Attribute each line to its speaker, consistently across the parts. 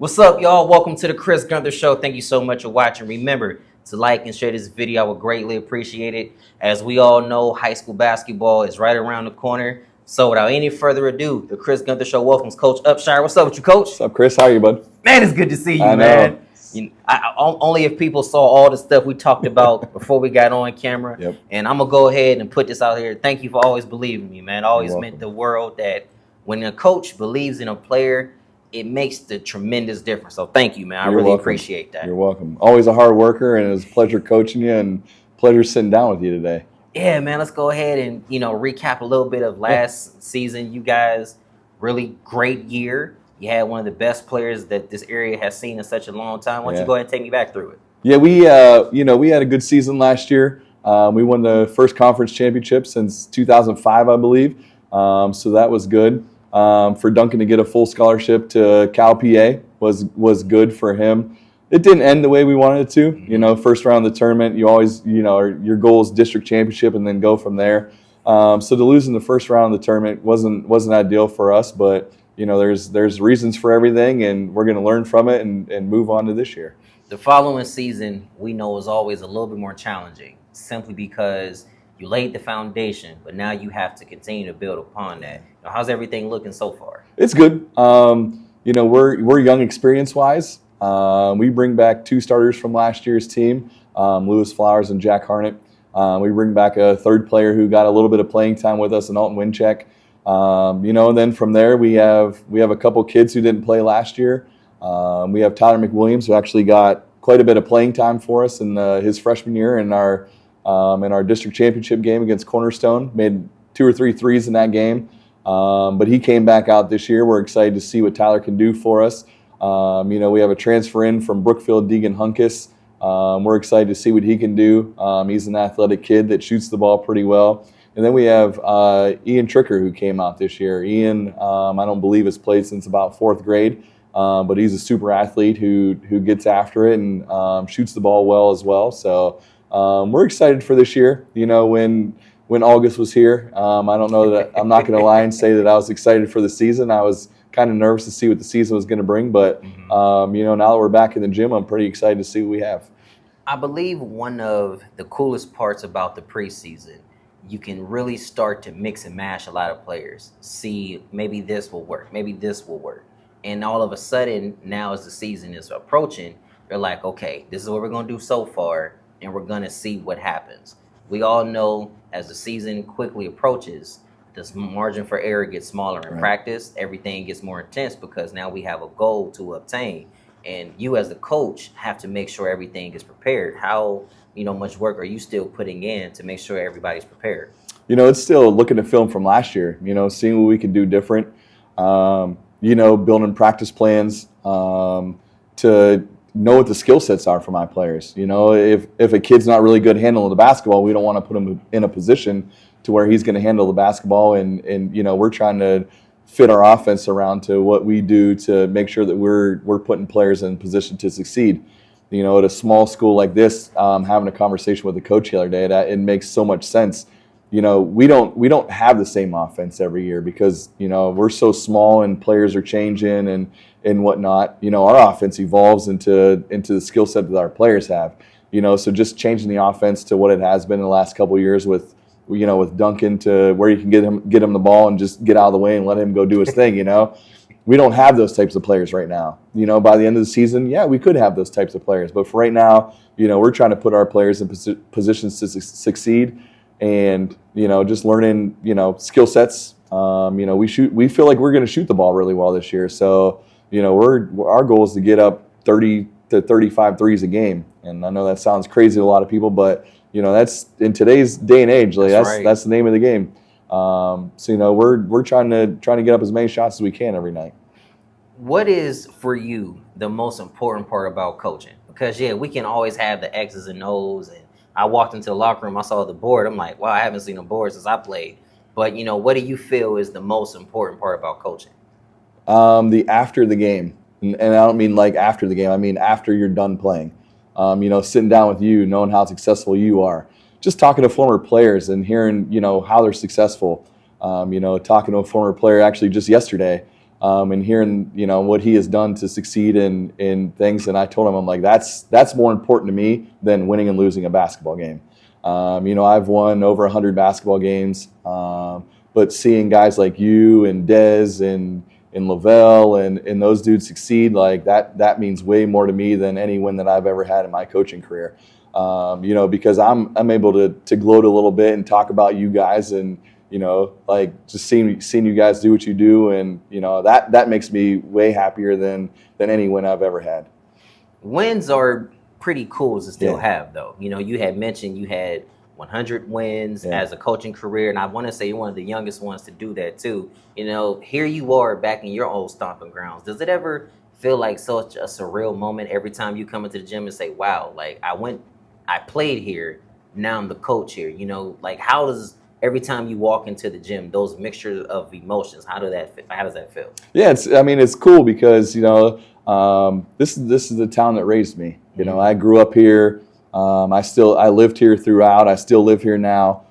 Speaker 1: What's up, y'all? Welcome to the Chris Gunther Show. Thank you so much for watching. Remember to like and share this video. I would greatly appreciate it. As we all know, high school basketball is right around the corner. So without any further ado, the Chris Gunther Show welcomes Coach Upshire. What's up with you, Coach?
Speaker 2: What's up, Chris? How are you, bud?
Speaker 1: Man, it's good to see you,
Speaker 2: I
Speaker 1: man.
Speaker 2: know.
Speaker 1: Only if people saw all the stuff we talked about before we got on camera.
Speaker 2: Yep.
Speaker 1: And I'm going to go ahead and put this out here. Thank you for always believing me, man. Always
Speaker 2: You're
Speaker 1: meant
Speaker 2: welcome.
Speaker 1: the world that when a coach believes in a player, it makes the tremendous difference. So thank you, man. I
Speaker 2: You're
Speaker 1: really
Speaker 2: welcome.
Speaker 1: appreciate that.
Speaker 2: You're welcome. Always a hard worker, and it was a pleasure coaching you and pleasure sitting down with you today.
Speaker 1: Yeah, man, let's go ahead and, recap a little bit of last season. You guys, really great year. You had one of the best players that this area has seen in such a long time. Why don't you go ahead and take me back through it?
Speaker 2: Yeah, we had a good season last year. We won the first conference championship since 2005, I believe. So that was good. For Duncan to get a full scholarship to Cal PA was good for him. It didn't end the way we wanted it to. First round of the tournament, you always, your goal is district championship and then go from there. So to lose in the first round of the tournament wasn't ideal for us, but there's reasons for everything, and we're going to learn from it and move on to this year.
Speaker 1: The following season, we know, is always a little bit more challenging, simply because you laid the foundation, but now you have to continue to build upon that. How's everything looking so far?
Speaker 2: It's good. We're young experience-wise. We bring back two starters from last year's team, Lewis Flowers and Jack Harnett. We bring back a third player who got a little bit of playing time with us, and Alton Wincheck. And then from there we have a couple kids who didn't play last year. We have Tyler McWilliams, who actually got quite a bit of playing time for us in his freshman year in our district championship game against Cornerstone. Made 2 or 3 threes in that game. But he came back out this year. We're excited to see what Tyler can do for us. We have a transfer in from Brookfield, Deegan Hunkus. We're excited to see what he can do. He's an athletic kid that shoots the ball pretty well. And then we have Ian Tricker, who came out this year. Ian, I don't believe has played since about 4th grade, but he's a super athlete who gets after it and shoots the ball well as well. So we're excited for this year. When August was here, I don't know that I'm not going to lie and say that I was excited for the season. I was kind of nervous to see what the season was going to bring, but now that we're back in the gym, I'm pretty excited to see what we have.
Speaker 1: I believe one of the coolest parts about the preseason, you can really start to mix and mash a lot of players. See, maybe this will work, maybe this will work. And all of a sudden, now as the season is approaching, they're like, okay, this is what we're going to do so far, and we're going to see what happens. We all know as the season quickly approaches, the margin for error gets smaller in practice. Everything gets more intense because now we have a goal to obtain. And you as the coach have to make sure everything is prepared. How much work are you still putting in to make sure everybody's prepared?
Speaker 2: It's still looking at film from last year, seeing what we can do different, building practice plans to know what the skill sets are for my players. If a kid's not really good handling the basketball, we don't want to put him in a position to where he's going to handle the basketball. And we're trying to fit our offense around to what we do to make sure that we're putting players in position to succeed. At a small school like this, having a conversation with the coach the other day, that it makes so much sense. We don't have the same offense every year because we're so small and players are changing and whatnot. Our offense evolves into the skill set that our players have. So just changing the offense to what it has been in the last couple of years with Duncan, to where you can get him the ball and just get out of the way and let him go do his thing. We don't have those types of players right now. By the end of the season, yeah, we could have those types of players, but for right now, we're trying to put our players in positions to succeed. And just learning skill sets. We feel like we're going to shoot the ball really well this year. So our goal is to get up 30 to 35 threes a game. And I know that sounds crazy to a lot of people, but that's in today's day and age. Like that's the name of the game. So we're trying to get up as many shots as we can every night.
Speaker 1: What is for you the most important part about coaching? Because we can always have the X's and O's, and I walked into the locker room, I saw the board. I'm like, wow, I haven't seen a board since I played. But, what do you feel is the most important part about coaching?
Speaker 2: The after the game. And I don't mean like after the game. I mean after you're done playing. Sitting down with you, knowing how successful you are. Just talking to former players and hearing, how they're successful. Talking to a former player actually just yesterday. and hearing, what he has done to succeed in things. And I told him, I'm like, that's more important to me than winning and losing a basketball game. I've won over 100 basketball games, but seeing guys like you and Dez and Lavelle and those dudes succeed, like that means way more to me than any win that I've ever had in my coaching career. Because I'm able to gloat a little bit and talk about you guys, and like just seeing you guys do what you do, and that makes me way happier than any win I've ever had.
Speaker 1: Wins are pretty cool to still have, though. You had mentioned you had 100 wins as a coaching career, and I want to say you're one of the youngest ones to do that too. Here you are back in your old stomping grounds. Does it ever feel like such a surreal moment every time you come into the gym and say, wow, like I played here, now I'm the coach here? Like how does every time you walk into the gym, those mixtures of emotions, how does that feel?
Speaker 2: Yeah, it's cool because this is the town that raised me. I grew up here. I lived here throughout. I still live here now.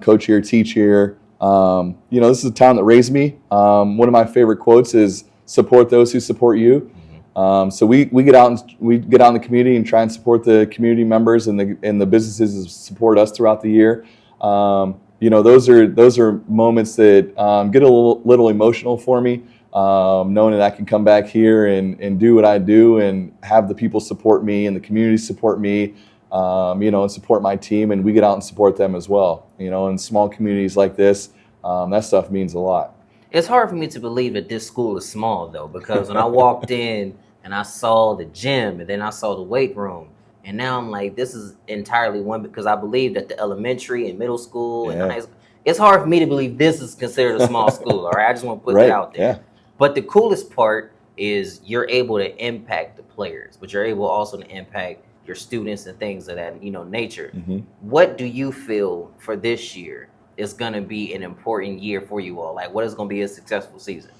Speaker 2: Coach here, teach here. This is a town that raised me. One of my favorite quotes is "Support those who support you." So we get out in the community and try and support the community members and the businesses that support us throughout the year. Those are moments that get a little emotional for me. Knowing that I can come back here and do what I do and have the people support me and the community support me, and support my team, and we get out and support them as well. In small communities like this, that stuff means a lot.
Speaker 1: It's hard for me to believe that this school is small, though, because when I walked in and I saw the gym and then I saw the weight room, and now I'm like, this is entirely one, because I believe that the elementary and middle school and high school, it's hard for me to believe this is considered a small school, all right? I just want to put that out there. Yeah. But the coolest part is you're able to impact the players, but you're able also to impact your students and things of that, nature. Mm-hmm. What do you feel for this year is going to be an important year for you all? Like, what is going to be a successful season?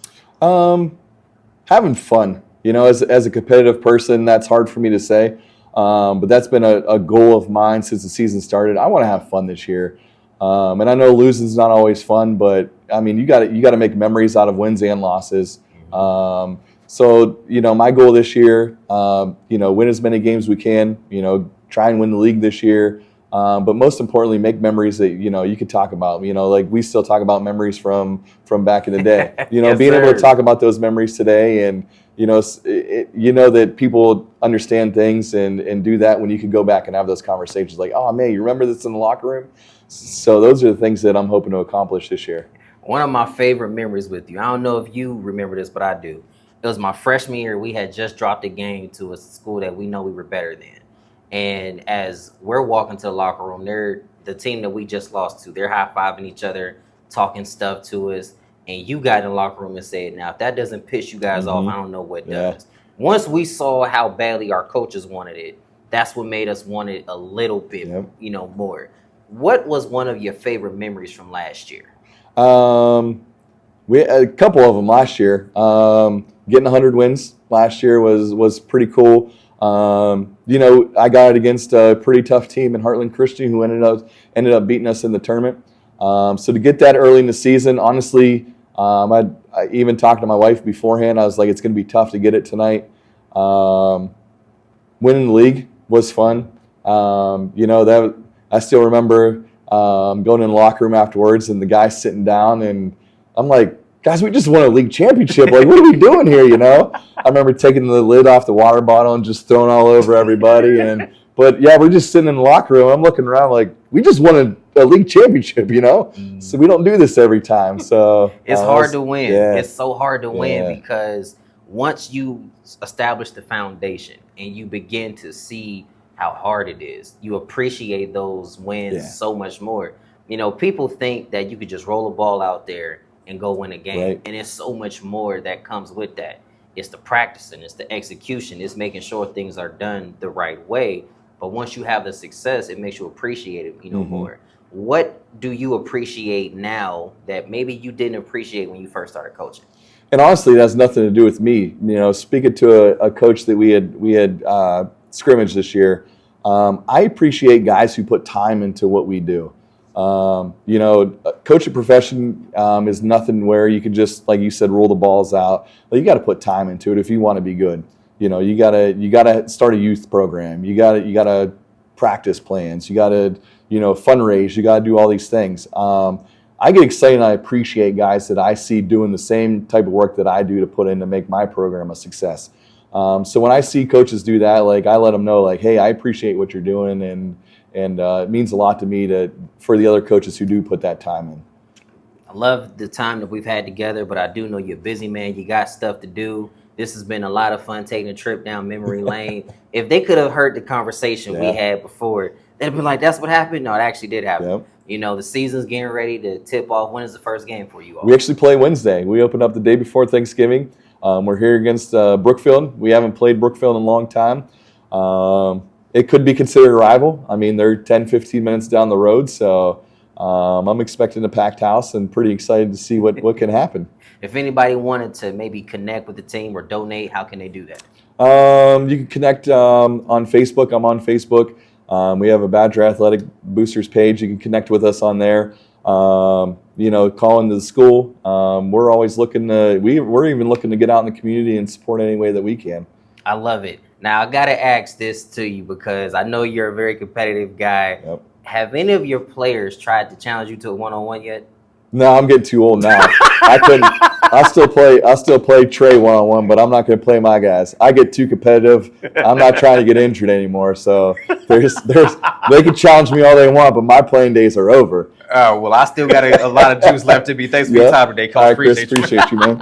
Speaker 2: Having fun. As a competitive person, that's hard for me to say. But that's been a goal of mine since the season started. I want to have fun this year. And I know losing's not always fun, but I mean, you got to make memories out of wins and losses. So my goal this year, win as many games we can. Try and win the league this year. But most importantly, make memories that you could talk about. Like we still talk about memories from back in the day.
Speaker 1: Yes,
Speaker 2: being
Speaker 1: sir.
Speaker 2: able to talk about those memories today, and that people understand things and do that when you can go back and have those conversations. Like, oh man, you remember this in the locker room? So those are the things that I'm hoping to accomplish this year.
Speaker 1: One of my favorite memories with you, I don't know if you remember this, but I do. It was my freshman year. We had just dropped a game to a school that we know we were better than. And as we're walking to the locker room, they're the team that we just lost to. They're high-fiving each other, talking stuff to us. And you got in the locker room and said, now, if that doesn't piss you guys off, I don't know what does. Once we saw how badly our coaches wanted it, that's what made us want it a little bit, more. What was one of your favorite memories from last year?
Speaker 2: We had a couple of them last year. Getting 100 wins last year was pretty cool. I got it against a pretty tough team in Heartland Christian who ended up beating us in the tournament. So to get that early in the season, honestly, I even talked to my wife beforehand. I was like, it's going to be tough to get it tonight. Winning the league was fun. I still remember going in the locker room afterwards and the guys sitting down, and I'm like, guys, we just won a league championship. Like, what are we doing here, I remember taking the lid off the water bottle and just throwing all over everybody. But yeah, we're just sitting in the locker room. I'm looking around like, we just won a league championship, So we don't do this every time. So
Speaker 1: it's hard to win. Yeah. It's so hard to win because once you establish the foundation and you begin to see how hard it is, you appreciate those wins so much more. People think that you could just roll a ball out there and go win a game. And it's so much more that comes with that. It's the practicing, it's the execution, it's making sure things are done the right way. But once you have the success, it makes you appreciate it, more. What do you appreciate now that maybe you didn't appreciate when you first started coaching?
Speaker 2: And honestly, it has nothing to do with me. Speaking to a coach that we had scrimmaged this year, I appreciate guys who put time into what we do. Coaching profession is nothing where you can just, like you said, roll the balls out. But you got to put time into it if you want to be good. You gotta start a youth program. You gotta practice plans. You gotta fundraise. You gotta do all these things. I get excited and I appreciate guys that I see doing the same type of work that I do to put in to make my program a success. So when I see coaches do that, like I let them know, like, hey, I appreciate what you're doing, and it means a lot to me for the other coaches who do put that time in.
Speaker 1: I love the time that we've had together, but I do know you're a busy man. You got stuff to do. This has been a lot of fun taking a trip down memory lane. If they could have heard the conversation we had before, they'd be like, that's what happened? No, it actually did happen. Yep. The season's getting ready to tip off. When is the first game for you all?
Speaker 2: We actually play Wednesday. We open up the day before Thanksgiving. We're here against Brookfield. We haven't played Brookfield in a long time. It could be considered a rival. I mean, they're 10, 15 minutes down the road, so I'm expecting a packed house and pretty excited to see what can happen.
Speaker 1: If anybody wanted to maybe connect with the team or donate, how can they do that?
Speaker 2: You can connect on Facebook. I'm on Facebook. We have a Badger Athletic Boosters page. You can connect with us on there. Call into the school. We're always looking we're even looking to get out in the community and support any way that we can.
Speaker 1: I love it. Now, I got to ask this to you because I know you're a very competitive guy.
Speaker 2: Yep.
Speaker 1: Have any of your players tried to challenge you to a one-on-one yet?
Speaker 2: No, I'm getting too old now. I couldn't. I still play Trey one-on-one, but I'm not going to play my guys. I get too competitive. I'm not trying to get injured anymore. So they can challenge me all they want, but my playing days are over.
Speaker 1: Oh, well, I still got a lot of juice left in me. Thanks for your time today, Coach.
Speaker 2: All right, Chris, appreciate you, man.